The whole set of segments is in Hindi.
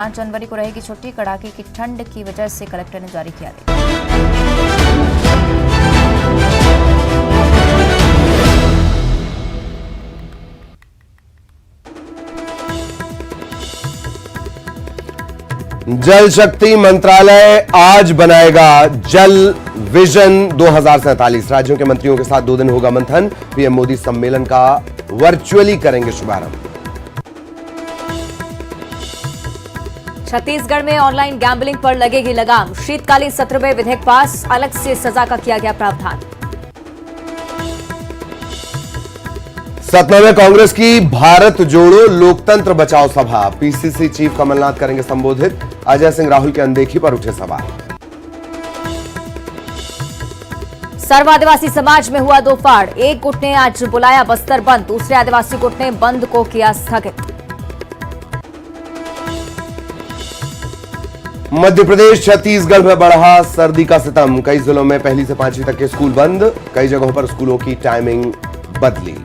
5 जनवरी को रहेगी छुट्टी। कड़ाके की ठंड की वजह से कलेक्टर ने जारी किया आदेश। जल शक्ति मंत्रालय आज बनाएगा जल विजन 2047। राज्यों के मंत्रियों के साथ 2 दिन होगा मंथन। पीएम मोदी सम्मेलन का वर्चुअली करेंगे शुभारंभ। छत्तीसगढ़ में ऑनलाइन गैम्बलिंग पर लगेगी लगाम। शीतकालीन सत्र में विधेयक पास, अलग से सजा का किया गया प्रावधान। सतना में कांग्रेस की भारत जोड़ो लोकतंत्र बचाओ सभा। पीसीसी चीफ कमलनाथ करेंगे संबोधित। अजय सिंह राहुल की अनदेखी पर उठे सवाल। सर्व आदिवासी समाज में हुआ दो फाड़। एक गुट ने आज बुलाया बस्तर बंद, दूसरे आदिवासी गुट ने बंद को किया स्थगित। मध्य प्रदेश छत्तीसगढ़ में बढ़ा सर्दी का सितम। कई जिलों में 1ली से 5वीं तक के स्कूल बंद। कई जगहों पर स्कूलों की टाइमिंग बदली।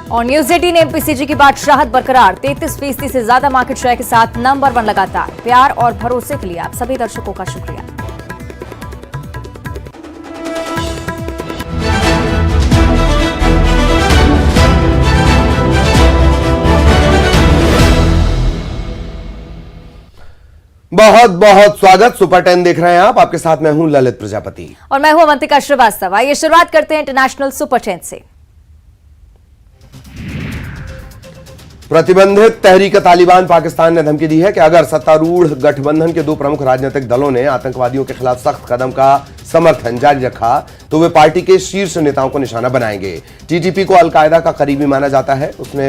और न्यूज 18 एमपीसीजी की बादशाहत बरकरार। 33% से ज्यादा मार्केट शेयर के साथ नंबर 1 लगातार। प्यार और भरोसे के लिए आप सभी दर्शकों का शुक्रिया। बहुत बहुत स्वागत। सुपर 10 देख रहे हैं आप। आपके साथ मैं हूं ललित प्रजापति और मैं हूं अवंतिका श्रीवास्तव। आइए शुरुआत करते हैं इंटरनेशनल सुपर 10 से। प्रतिबंधित तहरीक तालिबान पाकिस्तान ने धमकी दी है कि अगर सत्तारूढ़ गठबंधन के 2 प्रमुख राजनीतिक दलों ने आतंकवादियों के खिलाफ सख्त कदम का समर्थन जारी रखा तो वे पार्टी के शीर्ष नेताओं को निशाना बनाएंगे। टीटीपी को अलकायदा का करीबी माना जाता है। उसने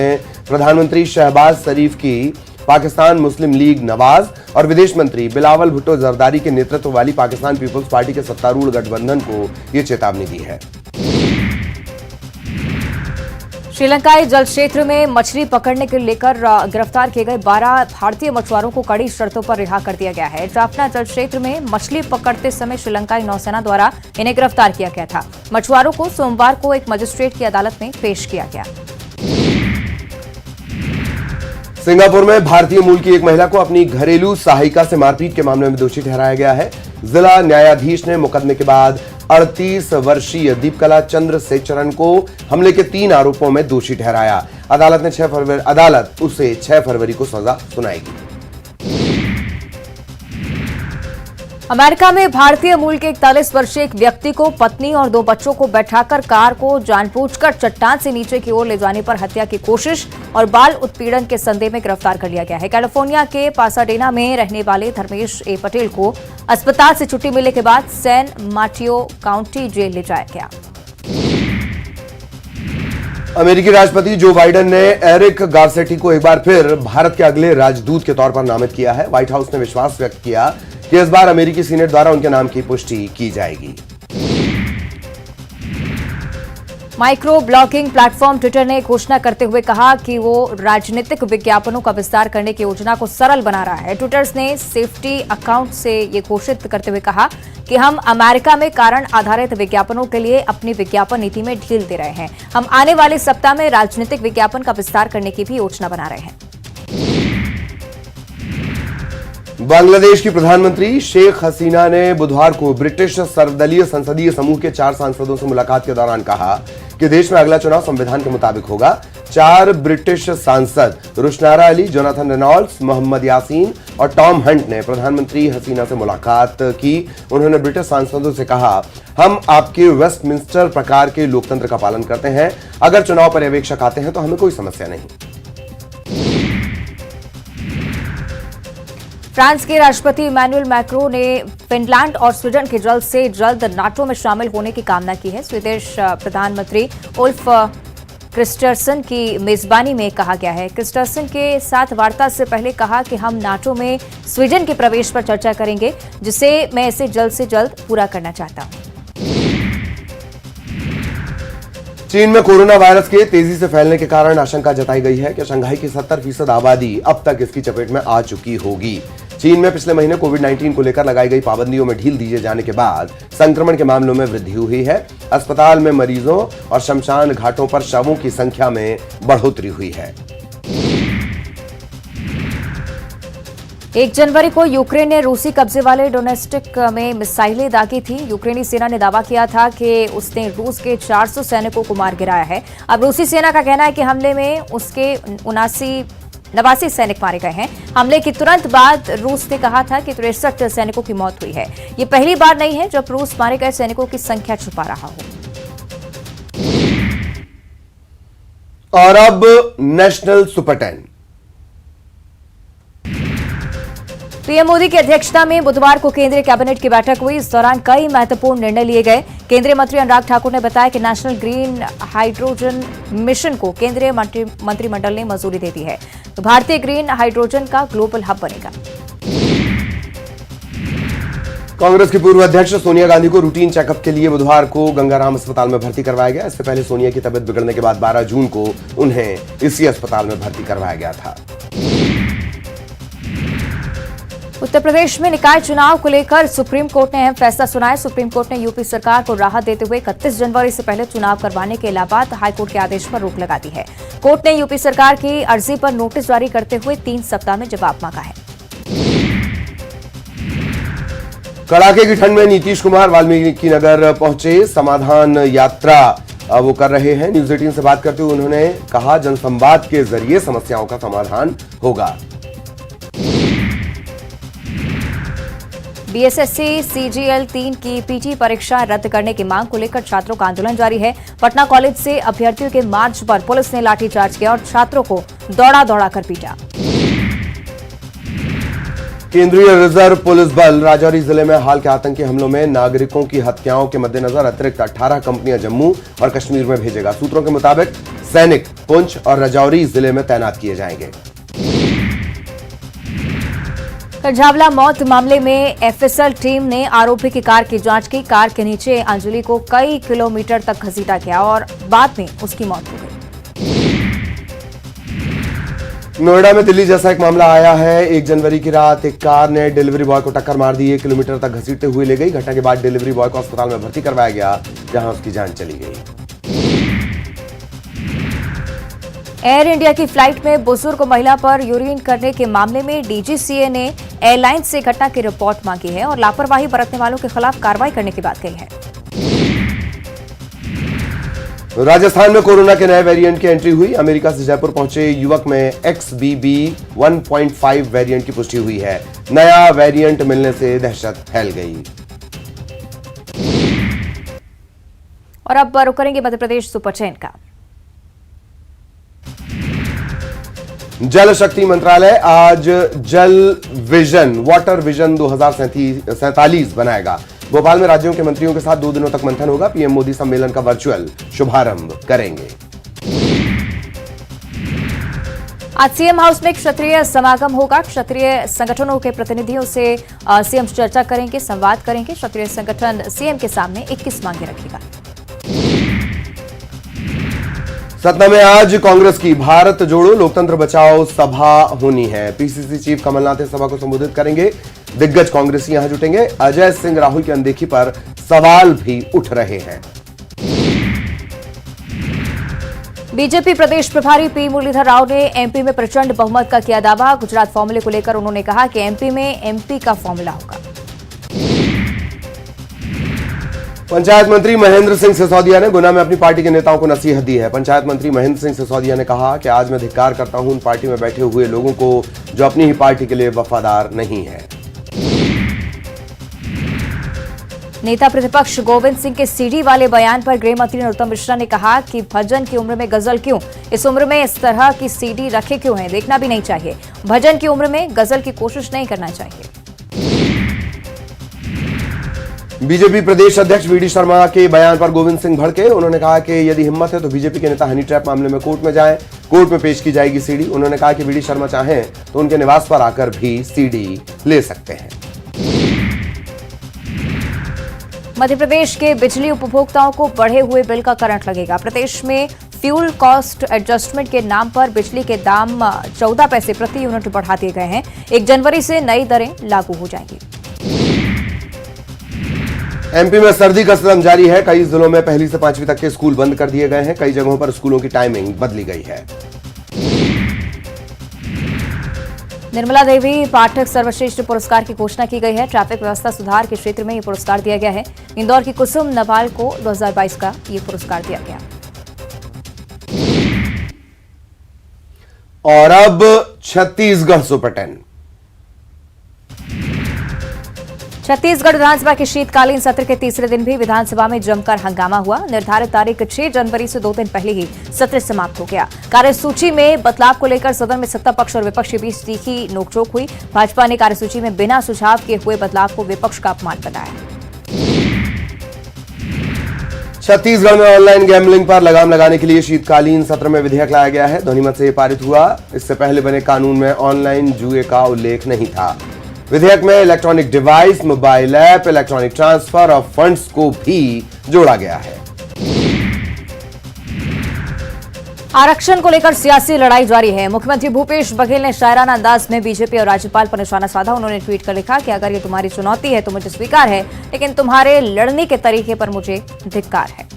प्रधानमंत्री शहबाज शरीफ की पाकिस्तान मुस्लिम लीग नवाज और विदेश मंत्री बिलावल भुट्टो जरदारी के नेतृत्व वाली पाकिस्तान पीपुल्स पार्टी के सत्तारूढ़ गठबंधन को यह चेतावनी दी है। श्रीलंकाई जल क्षेत्र में मछली पकड़ने के लेकर गिरफ्तार किए गए 12 भारतीय मछुआरों को कड़ी शर्तों पर रिहा कर दिया गया है। जाफना जल क्षेत्र में मछली पकड़ते समय श्रीलंकाई नौसेना द्वारा इन्हें गिरफ्तार किया गया था। मछुआरों को सोमवार को एक मजिस्ट्रेट की अदालत में पेश किया गया। सिंगापुर में भारतीय मूल की एक महिला को अपनी घरेलू सहायिका से मारपीट के मामले में दोषी ठहराया गया है। जिला न्यायाधीश ने मुकदमे के बाद 38 वर्षीय दीपकला चंद्रशेखरन को हमले के 3 आरोपों में दोषी ठहराया। अदालत उसे 6 फरवरी को सजा सुनाएगी। अमेरिका में भारतीय मूल के 41 वर्षीय एक व्यक्ति को पत्नी और 2 बच्चों को बैठाकर कार को जानबूझकर चट्टान से नीचे की ओर ले जाने पर हत्या की कोशिश और बाल उत्पीड़न के संदेह में गिरफ्तार कर लिया गया है। कैलिफोर्निया के पासाडेना में रहने वाले धर्मेश ए पटेल को अस्पताल से छुट्टी मिलने के बाद सैन मार्टिनो काउंटी जेल ले जाया गया। अमेरिकी राष्ट्रपति जो बाइडेन ने एरिक गारसेटी को एक बार फिर भारत के अगले राजदूत के तौर पर नामित किया है। व्हाइट हाउस ने विश्वास व्यक्त किया कि इस बार अमेरिकी सीनेट द्वारा उनके नाम की पुष्टि की जाएगी। माइक्रो ब्लॉगिंग प्लेटफॉर्म ट्विटर ने घोषणा करते हुए कहा कि वो राजनीतिक विज्ञापनों का विस्तार करने की योजना को सरल बना रहा है। ट्विटर ने सेफ्टी अकाउंट से ये घोषित करते हुए कहा कि हम अमेरिका में कारण आधारित विज्ञापनों के लिए अपनी विज्ञापन नीति में ढील दे रहे हैं। हम आने वाले सप्ताह में राजनीतिक विज्ञापन का विस्तार करने की भी योजना बना रहे हैं। बांग्लादेश की प्रधानमंत्री शेख हसीना ने बुधवार को ब्रिटिश सर्वदलीय संसदीय समूह के 4 सांसदों से मुलाकात के दौरान कहा कि देश में अगला चुनाव संविधान के मुताबिक होगा। 4 ब्रिटिश सांसद रुशनारा अली, जोनाथन रेनॉल्ड्स, मोहम्मद यासीन और टॉम हंट ने प्रधानमंत्री हसीना से मुलाकात की। उन्होंने ब्रिटिश सांसदों से कहा, हम आपके वेस्टमिंस्टर प्रकार के लोकतंत्र का पालन करते हैं। अगर चुनाव पर्यवेक्षक आते हैं तो हमें कोई समस्या नहीं। फ्रांस के राष्ट्रपति इमैनुअल मैक्रो ने फिनलैंड और स्वीडन के जल्द से जल्द नाटो में शामिल होने की कामना की है। स्वीडिश प्रधानमंत्री उल्फ क्रिस्टरसन की मेजबानी में कहा गया है। क्रिस्टरसन के साथ वार्ता से पहले कहा कि हम नाटो में स्वीडन के प्रवेश पर चर्चा करेंगे, जिसे मैं इसे जल्द से जल्द पूरा करना चाहता हूं। चीन में कोरोना वायरस के तेजी से फैलने के कारण आशंका जताई गई है कि शंघाई की 70% आबादी अब तक इसकी चपेट में आ चुकी होगी। चीन में पिछले महीने कोविड-19 को लेकर लगाई गई पाबंदियों में ढील दिए जाने के बाद संक्रमण के मामलों में वृद्धि हुई है। अस्पताल में मरीजों और शमशान घाटों पर शवों की संख्या में बढ़ोतरी हुई है। 1 जनवरी को यूक्रेन ने रूसी कब्जे वाले डोनेस्टिक में मिसाइलें दागी थी। यूक्रेनी सेना ने दावा किया था कि उसने रूस के 400 सैनिकों को मार गिराया है। अब रूसी सेना का कहना है कि हमले में उसके 89 सैनिक मारे गए हैं। हमले के तुरंत बाद रूस ने कहा था कि 63 सैनिकों की मौत हुई है। ये पहली बार नहीं है जब रूस मारे गए सैनिकों की संख्या छुपा रहा हो। और अब नेशनल सुपर 10। पीएम मोदी की अध्यक्षता में बुधवार को केंद्रीय कैबिनेट की बैठक हुई। इस दौरान कई महत्वपूर्ण निर्णय लिए गए। केंद्रीय मंत्री अनुराग ठाकुर ने बताया कि नेशनल ग्रीन हाइड्रोजन मिशन को केंद्रीय मंत्रिमंडल ने मंजूरी दे दी है, तो भारतीय ग्रीन हाइड्रोजन का ग्लोबल हब बनेगा। कांग्रेस की पूर्व अध्यक्ष सोनिया गांधी को रूटीन चेकअप के लिए बुधवार को गंगाराम अस्पताल में भर्ती करवाया गया। इससे पहले सोनिया की तबीयत बिगड़ने के बाद 12 जून को उन्हें इसी अस्पताल में भर्ती करवाया गया था। उत्तर प्रदेश में निकाय चुनाव को लेकर सुप्रीम कोर्ट ने अहम फैसला सुनाया। सुप्रीम कोर्ट ने यूपी सरकार को राहत देते हुए 31 जनवरी से पहले चुनाव करवाने के इलाहाबाद हाईकोर्ट के आदेश पर रोक लगा दी है। कोर्ट ने यूपी सरकार की अर्जी पर नोटिस जारी करते हुए 3 सप्ताह में जवाब मांगा है। कड़ाके की ठंड में नीतीश कुमार वाल्मीकि नगर पहुंचे। समाधान यात्रा वो कर रहे हैं। न्यूज 18 से बात करते हुए उन्होंने कहा, जनसंवाद के जरिए समस्याओं का समाधान होगा। बीएसएससी सीजीएल 3 की पीटी परीक्षा रद्द करने की मांग को लेकर छात्रों का आंदोलन जारी है। पटना कॉलेज से अभ्यर्थियों के मार्च पर पुलिस ने लाठीचार्ज किया और छात्रों को दौड़ा कर पीटा। केंद्रीय रिजर्व पुलिस बल राजौरी जिले में हाल के आतंकी हमलों में नागरिकों की हत्याओं के मद्देनजर अतिरिक्त 18 कंपनियां जम्मू और कश्मीर में भेजेगा। सूत्रों के मुताबिक सैनिक पुंछ और राजौरी जिले में तैनात किए जाएंगे। करझावला मौत मामले में एफएसएल टीम ने आरोपी की कार की जांच की। कार के नीचे अंजलि को कई किलोमीटर तक घसीटा गया और बाद में उसकी मौत हो गई। नोएडा में दिल्ली जैसा एक मामला आया है। 1 जनवरी की रात एक कार ने डिलीवरी बॉय को टक्कर मार दी, 1 किलोमीटर तक घसीटते हुए ले गई। घटना के बाद डिलीवरी बॉय को अस्पताल में भर्ती करवाया गया, जहां उसकी जान चली गई। एयर इंडिया की फ्लाइट में बुजुर्ग महिला पर यूरिन करने के मामले में डीजीसीए ने एयरलाइंस से घटना की रिपोर्ट मांगी है और लापरवाही बरतने वालों के खिलाफ कार्रवाई करने की बात कही है। राजस्थान में कोरोना के नए वेरिएंट की एंट्री हुई। अमेरिका से जयपुर पहुंचे युवक में XBB 1.5 वेरिएंट की पुष्टि हुई है। नया वेरिएंट मिलने से दहशत फैल गई। और अब रुक करेंगे मध्य प्रदेश सुपर 10 का। जल शक्ति मंत्रालय आज जल विजन वाटर विजन 2047 बनाएगा। भोपाल में राज्यों के मंत्रियों के साथ 2 दिनों तक मंथन होगा। पीएम मोदी सम्मेलन का वर्चुअल शुभारंभ करेंगे। आज सीएम हाउस में क्षत्रिय समागम होगा। क्षत्रिय संगठनों के प्रतिनिधियों से सीएम चर्चा करेंगे, संवाद करेंगे। क्षत्रिय संगठन सीएम के सामने 21 मांगे रखेगा। सतना में आज कांग्रेस की भारत जोड़ो लोकतंत्र बचाओ सभा होनी है। पीसीसी चीफ कमलनाथ इस सभा को संबोधित करेंगे। दिग्गज कांग्रेसी यहां जुटेंगे। अजय सिंह राहुल की अनदेखी पर सवाल भी उठ रहे हैं। बीजेपी प्रदेश प्रभारी पी मुरलीधर राव ने एमपी में प्रचंड बहुमत का किया दावा। गुजरात फॉर्मूले को लेकर उन्होंने कहा कि एमपी में एमपी का फॉर्मूला होगा। पंचायत मंत्री महेंद्र सिंह सिसोदिया ने गुना में अपनी पार्टी के नेताओं को नसीहत दी है। पंचायत मंत्री महेंद्र सिंह सिसोदिया ने कहा कि आज मैं धिक्कार करता हूं उन पार्टी में बैठे हुए लोगों को जो अपनी ही पार्टी के लिए वफादार नहीं है। नेता प्रतिपक्ष गोविंद सिंह के सीडी वाले बयान पर गृह मंत्री नरोत्तम मिश्रा ने कहा कि भजन की उम्र में गजल क्यों, इस उम्र में इस तरह की सीडी रखे क्यों है, देखना भी नहीं चाहिए। भजन की उम्र में गजल की कोशिश नहीं करना चाहिए। बीजेपी प्रदेश अध्यक्ष वीडी शर्मा के बयान पर गोविंद सिंह भड़के। उन्होंने कहा कि यदि हिम्मत है तो बीजेपी के नेता हनी ट्रैप मामले में कोर्ट में जाएं, कोर्ट में पेश की जाएगी सीडी। उन्होंने कहा कि वीडी शर्मा चाहें तो उनके निवास पर आकर भी सीडी ले सकते हैं। मध्य प्रदेश के बिजली उपभोक्ताओं को बढ़े हुए बिल का करंट लगेगा। प्रदेश में फ्यूल कॉस्ट एडजस्टमेंट के नाम पर बिजली के दाम 14 पैसे प्रति यूनिट बढ़ा दिए गए हैं। 1 जनवरी से नई दरें लागू हो जाएंगी। एमपी में सर्दी का सिलसिला जारी है। कई जिलों में 1ली से 5वीं तक के स्कूल बंद कर दिए गए हैं। कई जगहों पर स्कूलों की टाइमिंग बदली गई है। निर्मला देवी पाठक सर्वश्रेष्ठ पुरस्कार की घोषणा की गई है। ट्रैफिक व्यवस्था सुधार के क्षेत्र में ये पुरस्कार दिया गया है। इंदौर की कुसुम नवाल को 2022 का ये पुरस्कार दिया गया। और अब छत्तीसगढ़ सुपर 10। छत्तीसगढ़ विधानसभा के शीतकालीन सत्र के तीसरे दिन भी विधानसभा में जमकर हंगामा हुआ। निर्धारित तारीख 6 जनवरी से 2 दिन पहले ही सत्र समाप्त हो गया। कार्यसूची में बदलाव को लेकर सदन में सत्ता पक्ष और विपक्ष के बीच तीखी नोकझोंक हुई। भाजपा ने कार्यसूची में बिना सुझाव किए हुए बदलाव को विपक्ष का अपमान बताया। छत्तीसगढ़ में ऑनलाइन गैम्बलिंग पर लगाम लगाने के लिए शीतकालीन सत्र में विधेयक लाया गया है। ध्वनिमत से यह पारित हुआ। इससे पहले बने कानून में ऑनलाइन जुए का उल्लेख नहीं था। विधेयक में electronic device, mobile app, electronic transfer of funds को भी जोड़ा गया है। आरक्षण को लेकर सियासी लड़ाई जारी है। मुख्यमंत्री भूपेश बघेल ने शायराना अंदाज में बीजेपी और राज्यपाल पर निशाना साधा। उन्होंने ट्वीट कर लिखा कि अगर ये तुम्हारी चुनौती है तो मुझे स्वीकार है, लेकिन तुम्हारे लड़ने के तरीके पर मुझे धिक्कार है।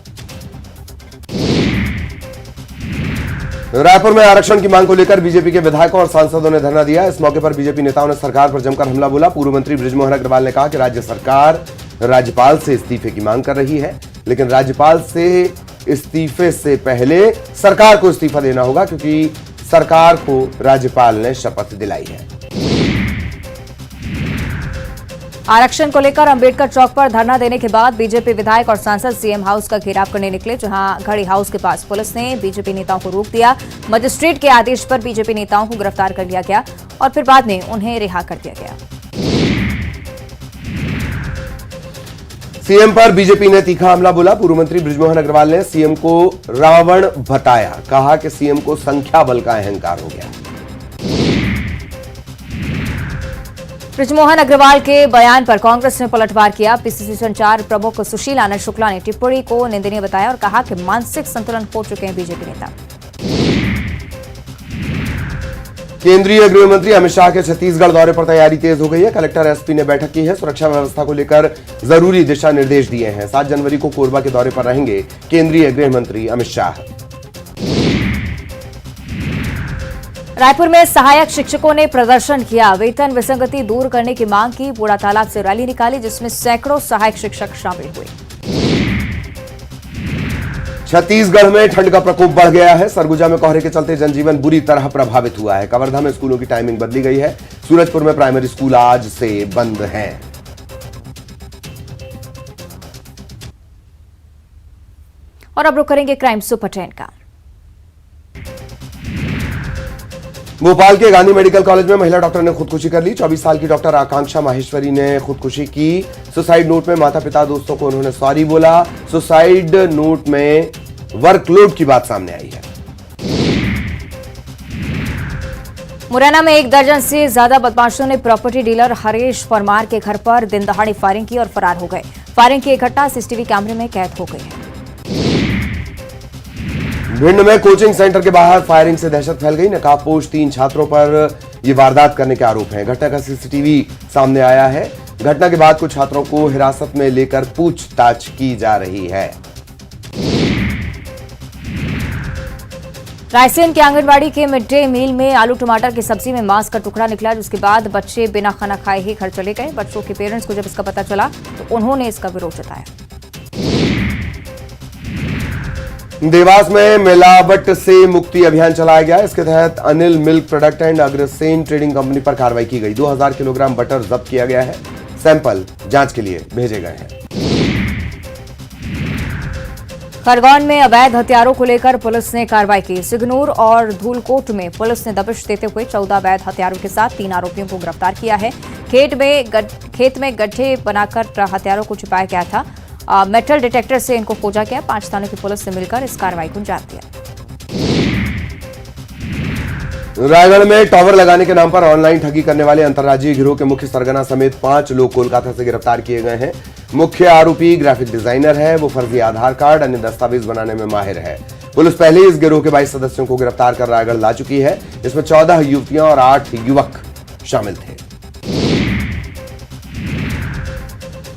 रायपुर में आरक्षण की मांग को लेकर बीजेपी के विधायकों और सांसदों ने धरना दिया। इस मौके पर बीजेपी नेताओं ने सरकार पर जमकर हमला बोला। पूर्व मंत्री बृजमोहन अग्रवाल ने कहा कि राज्य सरकार राज्यपाल से इस्तीफे की मांग कर रही है, लेकिन राज्यपाल से इस्तीफे से पहले सरकार को इस्तीफा देना होगा, क्योंकि सरकार को राज्यपाल ने शपथ दिलाई है। आरक्षण को लेकर अंबेडकर चौक पर धरना देने के बाद बीजेपी विधायक और सांसद सीएम हाउस का घेराव करने निकले, जहां घड़ी हाउस के पास पुलिस ने बीजेपी नेताओं को रोक दिया। मजिस्ट्रेट के आदेश पर बीजेपी नेताओं को गिरफ्तार कर लिया गया और फिर बाद में उन्हें रिहा कर दिया गया। सीएम पर बीजेपी ने तीखा हमला बोला। पूर्व मंत्री बृजमोहन अग्रवाल ने सीएम को रावण बताया। कहा कि सीएम को संख्या बल का अहंकार हो गया। बृजमोहन अग्रवाल के बयान पर कांग्रेस ने पलटवार किया। पीसीसी संचार प्रमुख सुशील आनंद शुक्ला ने टिप्पणी को निंदनीय बताया और कहा कि मानसिक संतुलन खो चुके हैं बीजेपी नेता। केंद्रीय गृह मंत्री अमित शाह के छत्तीसगढ़ दौरे पर तैयारी तेज हो गई है। कलेक्टर एसपी ने बैठक की है। सुरक्षा व्यवस्था को लेकर जरूरी दिशा निर्देश दिए हैं। 7 जनवरी को कोरबा के दौरे पर रहेंगे केंद्रीय गृह मंत्री अमित शाह। रायपुर में सहायक शिक्षकों ने प्रदर्शन किया। वेतन विसंगति दूर करने की मांग की। बूढ़ा तालाब से रैली निकाली, जिसमें सैकड़ों सहायक शिक्षक शामिल हुए। छत्तीसगढ़ में ठंड का प्रकोप बढ़ गया है। सरगुजा में कोहरे के चलते जनजीवन बुरी तरह प्रभावित हुआ है। कवर्धा में स्कूलों की टाइमिंग बदली गई है। सूरजपुर में प्राइमरी स्कूल आज से बंद हैं। और अब रुक करेंगे क्राइम सुपर 10 का। भोपाल के गांधी मेडिकल कॉलेज में महिला डॉक्टर ने खुदकुशी कर ली। 24 साल की डॉक्टर आकांक्षा माहेश्वरी ने खुदकुशी की। सुसाइड नोट में माता पिता दोस्तों को उन्होंने सॉरी बोला। सुसाइड नोट में वर्कलोड की बात सामने आई है। मुरैना में 1 दर्जन से ज्यादा बदमाशों ने प्रॉपर्टी डीलर हरीश परमार के घर पर दिन दहाड़ी फायरिंग की और फरार हो गए। फायरिंग की एक घटना सीसीटीवी कैमरे में कैद हो गई है। भिंड में कोचिंग सेंटर के बाहर फायरिंग से दहशत फैल गई। नकाबपोश 3 छात्रों पर यह वारदात करने के आरोप हैं। घटना का सीसीटीवी सामने आया है। घटना के बाद कुछ छात्रों को हिरासत में लेकर पूछताछ की जा रही है। रायसेन के आंगनबाड़ी के मिड डे मील में आलू टमाटर की सब्जी में मांस का टुकड़ा निकला, जिसके बाद बच्चे बिना खाना खाए ही घर चले गए। बच्चों के पेरेंट्स को जब इसका पता चला तो उन्होंने इसका विरोध जताया। देवास में मिलावट से मुक्ति अभियान चलाया गया। इसके तहत Anil milk product and Agrasen trading company पर कार्रवाई की गई। 2000 किलोग्राम बटर जब्त किया गया है। सैंपल जांच के लिए भेजे गए हैं। खरगोन में अवैध हथियारों को लेकर पुलिस ने कार्रवाई की। सिगनूर और धूलकोट में पुलिस ने दबिश देते हुए 14 अवैध हथियारों के साथ 3 आरोपियों को गिरफ्तार किया है। खेत में गड्ढे बनाकर हथियारों को छिपाया गया था। मेटल डिटेक्टर से इनको खोजा गया। 5 थानों की पुलिस ने मिलकर इस कार्रवाई को अंजाम दिया। रायगढ़ में टावर लगाने के नाम पर ऑनलाइन ठगी करने वाले अंतर्राज्यीय गिरोह के मुख्य सरगना समेत 5 लोग कोलकाता से गिरफ्तार किए गए हैं। मुख्य आरोपी ग्राफिक डिजाइनर है। वो फर्जी आधार कार्ड, अन्य दस्तावेज बनाने में माहिर है। पुलिस पहले ही इस गिरोह के 22 सदस्यों को गिरफ्तार कर रायगढ़ ला चुकी है। इसमें 14 युवतियां और 8 युवक शामिल थे।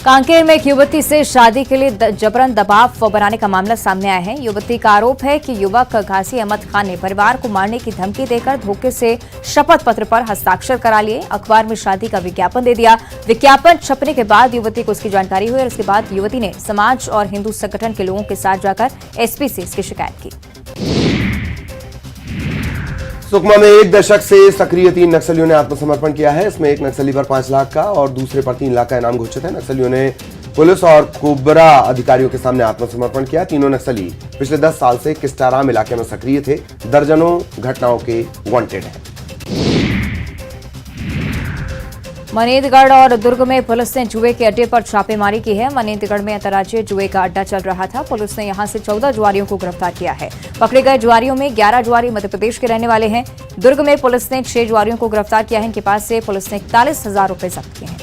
कांकेर में एक युवती से शादी के लिए जबरन दबाव बनाने का मामला सामने आया है। युवती का आरोप है कि युवक घासी अहमद खान ने परिवार को मारने की धमकी देकर धोखे से शपथ पत्र पर हस्ताक्षर करा लिए, अखबार में शादी का विज्ञापन दे दिया। विज्ञापन छपने के बाद युवती को इसकी जानकारी हुई और इसके बाद युवती ने समाज और हिंदू संगठन के लोगों के साथ जाकर एसपी से इसकी शिकायत की। सुकमा में एक दशक से सक्रिय 3 नक्सलियों ने आत्मसमर्पण किया है। इसमें एक नक्सली पर 5 लाख का और दूसरे पर 3 लाख का इनाम घोषित है। नक्सलियों ने पुलिस और कोबरा अधिकारियों के सामने आत्मसमर्पण किया। तीनों नक्सली पिछले 10 साल से किस्टाराम इलाके में सक्रिय थे। दर्जनों घटनाओं के वांटेड हैं। मनेंद्रगढ़ और दुर्ग में पुलिस ने जुए के अड्डे पर छापेमारी की है। मनेंद्रगढ़ में अंतर्राज्यीय जुए का अड्डा चल रहा था। पुलिस ने यहां से 14 जुआरियों को गिरफ्तार किया है। पकड़े गए जुआरियों में 11 जुआरी मध्य प्रदेश के रहने वाले हैं। दुर्ग में पुलिस ने 6 जुआरियों को गिरफ्तार किया है। इनके पास से पुलिस ने 41,000 रुपए जब्त किए हैं।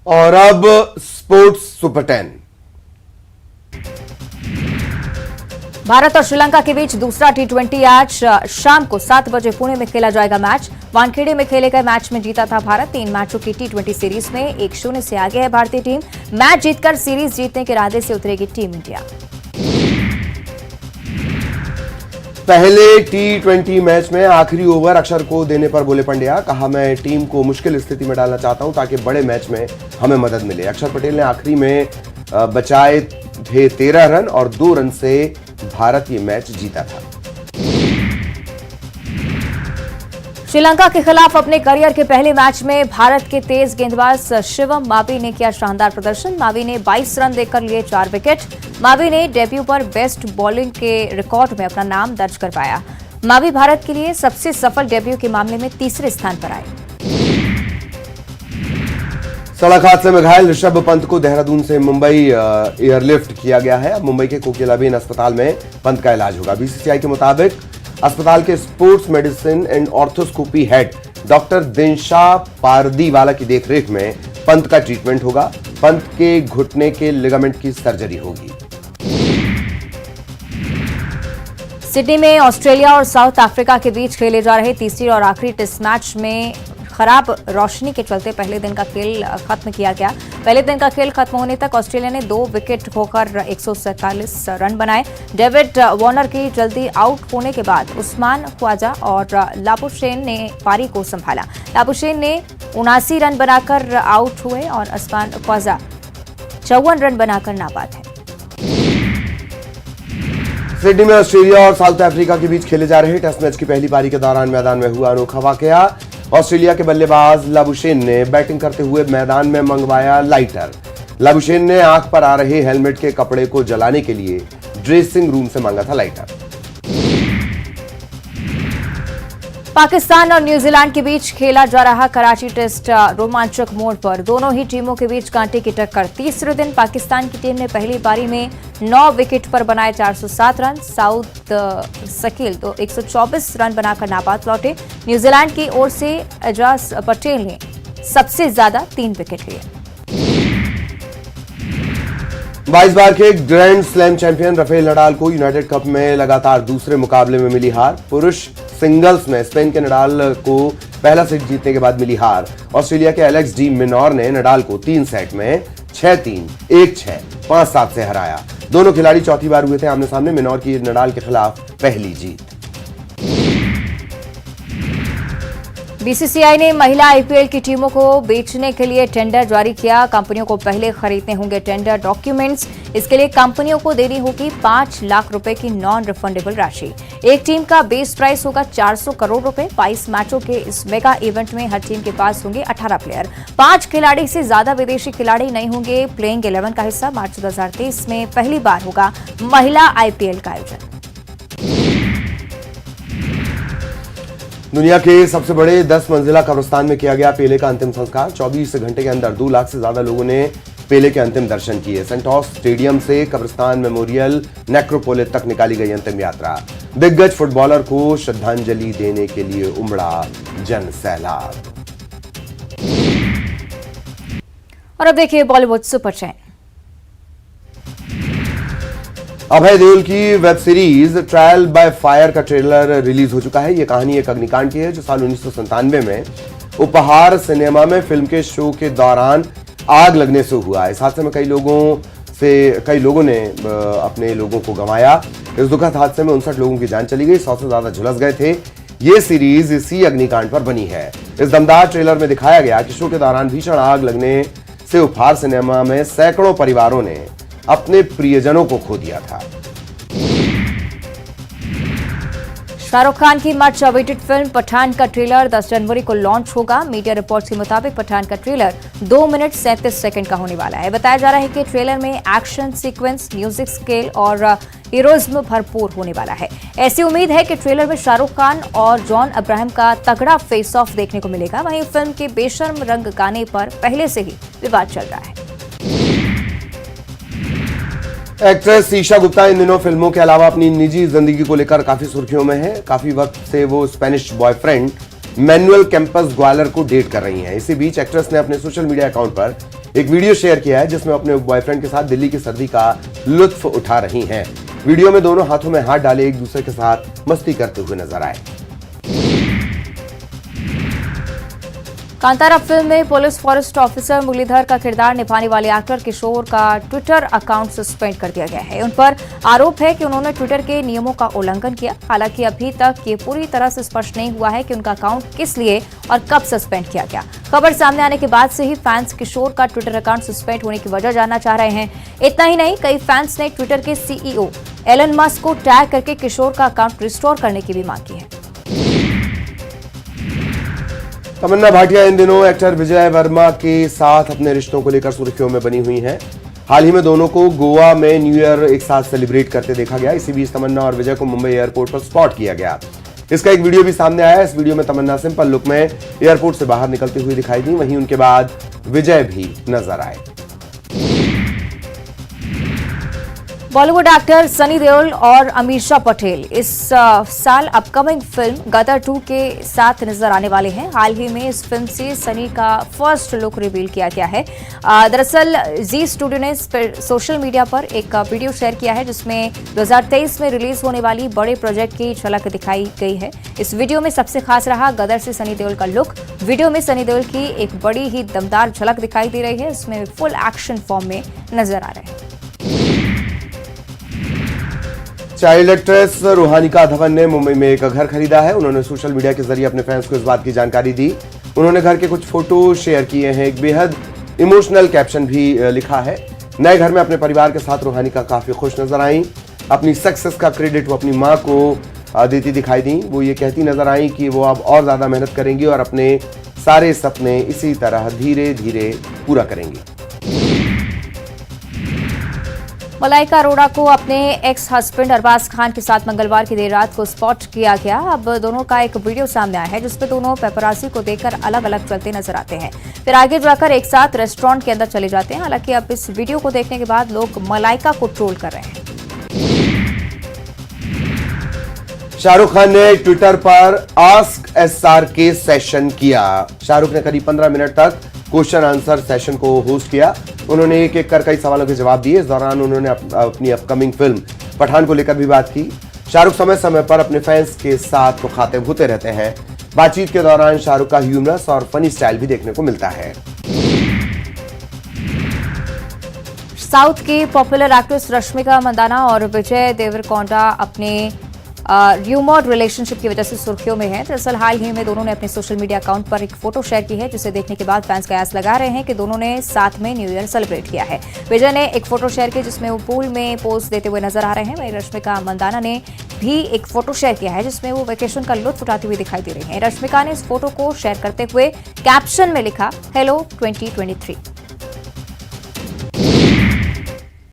और अब स्पोर्ट्स सुपर 10। भारत और श्रीलंका के बीच दूसरा टी20 आज शाम को 7 बजे पुणे में खेला जाएगा मैच। वानखेड़े में खेले गए मैच में जीता था भारत। 3 मैचों की टी20 सीरीज में 1-0 से आगे है भारतीय टीम। मैच जीतकर सीरीज जीतने के इरादे से उतरेगी टीम इंडिया। पहले टी20 मैच में आखिरी ओवर अक्षर को देने पर बोले पंड्या, कहा मैं टीम को मुश्किल स्थिति में डालना चाहता हूं ताकि बड़े मैच में हमें मदद मिले। अक्षर पटेल ने आखिरी में बचाए थे 13 रन और 2 रन से भारत ये मैच जीता था। श्रीलंका के खिलाफ अपने करियर के पहले मैच में भारत के तेज गेंदबाज शिवम मावी ने किया शानदार प्रदर्शन। मावी ने 22 रन देकर लिए 4 विकेट। मावी ने डेब्यू पर बेस्ट बॉलिंग के रिकॉर्ड में अपना नाम दर्ज करवाया। मावी भारत के लिए सबसे सफल डेब्यू के मामले में तीसरे स्थान पर आए। सड़क हादसे में घायल ऋषभ पंत को देहरादून से मुंबई एयरलिफ्ट किया गया है। अब मुंबई के कोकिलाबेन अस्पताल में पंत का इलाज होगा। बीसीसीआई के मुताबिक अस्पताल के sports medicine and arthroscopy head doctor Dinshaw Pardiwala की देखरेख में पंत का ट्रीटमेंट होगा। पंत के घुटने के लिगामेंट की सर्जरी होगी। सिडनी में ऑस्ट्रेलिया और साउथ अफ्रीका के बीच खेले जा रहे तीसरी और आखिरी टेस्ट मैच में खराब रोशनी के चलते पहले दिन का खेल खत्म किया गया। पहले दिन का खेल खत्म होने तक ऑस्ट्रेलिया ने 2 विकेट खोकर 147 रन बनाए। डेविड वार्नर की जल्दी आउट होने के बाद उस्मान ख्वाजा और लाबुशेन ने पारी को संभाला। लाबुशेन ने 79 रन बनाकर आउट हुए और उस्मान ख्वाजा 54 रन बनाकर नाबाद है। सिडनी में ऑस्ट्रेलिया और साउथ अफ्रीका के बीच खेले जा रहे टेस्ट मैच की पहली पारी के दौरान मैदान में हुआ अनोखा वाकया। ऑस्ट्रेलिया के बल्लेबाज लाबुशेन ने बैटिंग करते हुए मैदान में मंगवाया लाइटर। लाबुशेन ने आंख पर आ रहे हेलमेट के कपड़े को जलाने के लिए ड्रेसिंग रूम से मांगा था लाइटर। पाकिस्तान और न्यूजीलैंड के बीच खेला जा रहा कराची टेस्ट रोमांचक मोड़ पर। दोनों ही टीमों के बीच कांटे की टक्कर। तीसरे दिन पाकिस्तान की टीम ने पहली पारी में 9 विकेट पर बनाए 407 रन। साउथ शकील 124 रन बनाकर नाबाद लौटे। न्यूजीलैंड की ओर से एजाज पटेल ने सबसे ज्यादा 3 विकेट लिए। 22 बार के grand slam champion Rafael Nadal को यूनाइटेड कप में लगातार दूसरे मुकाबले में मिली हार। पुरुष सिंगल्स में स्पेन के नडाल को पहला सेट जीतने के बाद मिली हार। ऑस्ट्रेलिया के एलेक्स डी मिनोर ने नडाल को 3 सेट में 6-3, 1-6, 5-7 से हराया। दोनों खिलाड़ी चौथी बार हुए थे आमने सामने। मिनोर की नडाल के खिलाफ पहली जीत। बीसीसीआई ने महिला आईपीएल की टीमों को बेचने के लिए टेंडर जारी किया। कंपनियों को पहले खरीदने होंगे टेंडर डॉक्यूमेंट्स। इसके लिए कंपनियों को देनी होगी 5 लाख रुपए की नॉन रिफंडेबल राशि। एक टीम का बेस प्राइस होगा 400 करोड़ रुपए। 22 मैचों के इस मेगा इवेंट में हर टीम के पास होंगे 18 प्लेयर। 5 खिलाड़ी से ज्यादा विदेशी खिलाड़ी नहीं होंगे। प्लेइंग 11 का हिस्सा मार्च 2023 में पहली बार होगा महिला आईपीएल का आयोजन। दुनिया के सबसे बड़े 10 मंजिला कब्रिस्तान में किया गया पेले का अंतिम संस्कार। 24 घंटे के अंदर 2 लाख से ज्यादा लोगों ने पेले के अंतिम दर्शन किए। सेंटोस स्टेडियम से कब्रिस्तान मेमोरियल नेक्रोपोलिस तक निकाली गई अंतिम यात्रा। दिग्गज फुटबॉलर को श्रद्धांजलि देने के लिए उमड़ा जन सैलाब। और अब देखिए बॉलीवुड सुपर 10। अभय देओल की web series trial by fire का ट्रेलर रिलीज हो चुका है। यह कहानी एक अग्निकांड की है जो साल 1997 में उपहार सिनेमा में फिल्म के शो के दौरान आग लगने से हुआ। इस हादसे में कई लोगों ने अपने लोगों को गंवाया। इस दुखद हादसे में 59 लोगों की जान चली गई, 100 से ज्यादा झुलस गए थे। ये सीरीज इसी अग्निकांड पर बनी है। इस दमदार ट्रेलर में दिखाया गया कि शो के दौरान भीषण आग लगने से उपहार सिनेमा में सैकड़ों परिवारों ने अपने प्रियजनों को खो दिया था। शाहरुख खान की मच अवेटेड फिल्म पठान का ट्रेलर 10 जनवरी को लॉन्च होगा। मीडिया रिपोर्ट्स के मुताबिक पठान का ट्रेलर 2 मिनट 37 सेकंड का होने वाला है। बताया जा रहा है कि ट्रेलर में एक्शन सीक्वेंस, म्यूजिक स्केल और हीरोइज्म भरपूर होने वाला है। ऐसी उम्मीद है कि ट्रेलर में शाहरुख खान और जॉन अब्राहम का तगड़ा फेस ऑफ देखने को मिलेगा। वहीं फिल्म के बेशर्म रंग गाने पर पहले से ही विवाद चल रहा है। एक्ट्रेस ईशा गुप्ता इन दिनों फिल्मों के अलावा अपनी निजी जिंदगी को लेकर काफी सुर्खियों में है। काफी वक्त से वो स्पेनिश बॉयफ्रेंड मैनुअल कैंपस ग्वालर को डेट कर रही हैं। इसी बीच एक्ट्रेस ने अपने सोशल मीडिया अकाउंट पर एक वीडियो शेयर किया है जिसमें अपने बॉयफ्रेंड के साथ दिल्ली की सर्दी का लुत्फ उठा रही हैं। वीडियो में दोनों हाथों में हाथ डाले एक दूसरे के साथ मस्ती करते हुए नजर आए। कांतारा फिल्म में पुलिस फॉरेस्ट ऑफिसर मुरलीधर का किरदार निभाने वाले एक्टर किशोर का ट्विटर अकाउंट सस्पेंड कर दिया गया है। उन पर आरोप है कि उन्होंने ट्विटर के नियमों का उल्लंघन किया। हालांकि अभी तक ये पूरी तरह से स्पष्ट नहीं हुआ है कि उनका अकाउंट किस लिए और कब सस्पेंड किया गया। खबर सामने आने के बाद से ही फैंस किशोर का ट्विटर अकाउंट सस्पेंड होने की वजह जानना चाह रहे हैं। इतना ही नहीं, कई फैंस ने ट्विटर के सीईओ एलन मस्क को टैग करके किशोर का अकाउंट रिस्टोर करने की भी मांग की है। तमन्ना भाटिया इन दिनों एक्टर विजय वर्मा के साथ अपने रिश्तों को लेकर सुर्खियों में बनी हुई हैं। हाल ही में दोनों को गोवा में न्यू ईयर एक साथ सेलिब्रेट करते देखा गया। इसी बीच तमन्ना और विजय को मुंबई एयरपोर्ट पर स्पॉट किया गया। इसका एक वीडियो भी सामने आया। इस वीडियो में तमन्ना सिंपल लुक में एयरपोर्ट से बाहर निकलती हुई दिखाई दी। वहीं उनके बाद विजय भी नजर आए। बॉलीवुड एक्टर सनी देओल और अमीषा पटेल इस साल अपकमिंग फिल्म गदर 2 के साथ नजर आने वाले हैं। हाल ही में इस फिल्म से सनी का फर्स्ट लुक रिवील किया गया है। दरअसल जी स्टूडियो ने सोशल मीडिया पर एक वीडियो शेयर किया है जिसमें 2023 में रिलीज होने वाली बड़े प्रोजेक्ट की झलक दिखाई गई है। इस वीडियो में सबसे खास रहा गदर से सनी देओल का लुक। वीडियो में सनी देओल की एक बड़ी ही दमदार झलक दिखाई दे रही है। इसमें फुल एक्शन फॉर्म में नजर आ रहे हैं। चाइल्ड एक्ट्रेस रूहानिका धवन ने मुंबई में एक घर खरीदा है। उन्होंने सोशल मीडिया के जरिए अपने फैंस को इस बात की जानकारी दी। उन्होंने घर के कुछ फोटो शेयर किए हैं। एक बेहद इमोशनल कैप्शन भी लिखा है। नए घर में अपने परिवार के साथ रूहानिका काफी खुश नजर आई। अपनी सक्सेस का क्रेडिट वो अपनी मां को देती दिखाई दी। वो ये कहती नजर आई कि वो अब और ज्यादा मेहनत करेंगी और अपने सारे सपने इसी तरह धीरे धीरे पूरा करेंगी। मलाइका अरोड़ा को अपने एक्स हस्बैंड अरबाज खान के साथ मंगलवार की देर रात को स्पॉट किया गया। अब दोनों का एक वीडियो सामने आया है जिसमें दोनों पेपराजी को देखकर अलग अलग चलते नजर आते हैं, फिर आगे जाकर एक साथ रेस्टोरेंट के अंदर चले जाते हैं। हालांकि अब इस वीडियो को देखने के बाद लोग मलाइका को ट्रोल कर रहे हैं। शाहरुख खान ने ट्विटर पर आस्क एसआरके सेशन किया। शाहरुख ने करीब 15 मिनट तक क्वेश्चन आंसर सेशन को होस्ट किया। उन्होंने एक एक कर कई सवालों के जवाब दिए। इस दौरान उन्होंने अपनी अपकमिंग फिल्म पठान को लेकर भी बात की। शाहरुख समय समय पर अपने फैंस के साथ मुखातिब होते रहते हैं। बातचीत के दौरान शाहरुख का ह्यूमरस और फनी स्टाइल भी देखने को मिलता है। साउथ की पॉपुलर एक्ट्रेस रश्मिका मंदाना और विजय देवरकोंडा अपने र्यूमर्ड रिलेशनशिप की वजह से सुर्खियों में है। दरअसल हाल ही में दोनों ने अपने सोशल मीडिया अकाउंट पर एक फोटो शेयर की है जिसे देखने के बाद फैंस कयास लगा रहे हैं कि दोनों ने साथ में न्यू ईयर सेलिब्रेट किया है। विजय ने एक फोटो शेयर की जिसमें वो पूल में पोज देते हुए नजर आ रहे हैं। वहीं रश्मिका मंदाना ने भी एक फोटो शेयर किया है जिसमें वो वेकेशन का लुत्फ उठाती हुई दिखाई दे रही है। रश्मिका ने इस फोटो को शेयर करते हुए कैप्शन में लिखा हेलो 2023।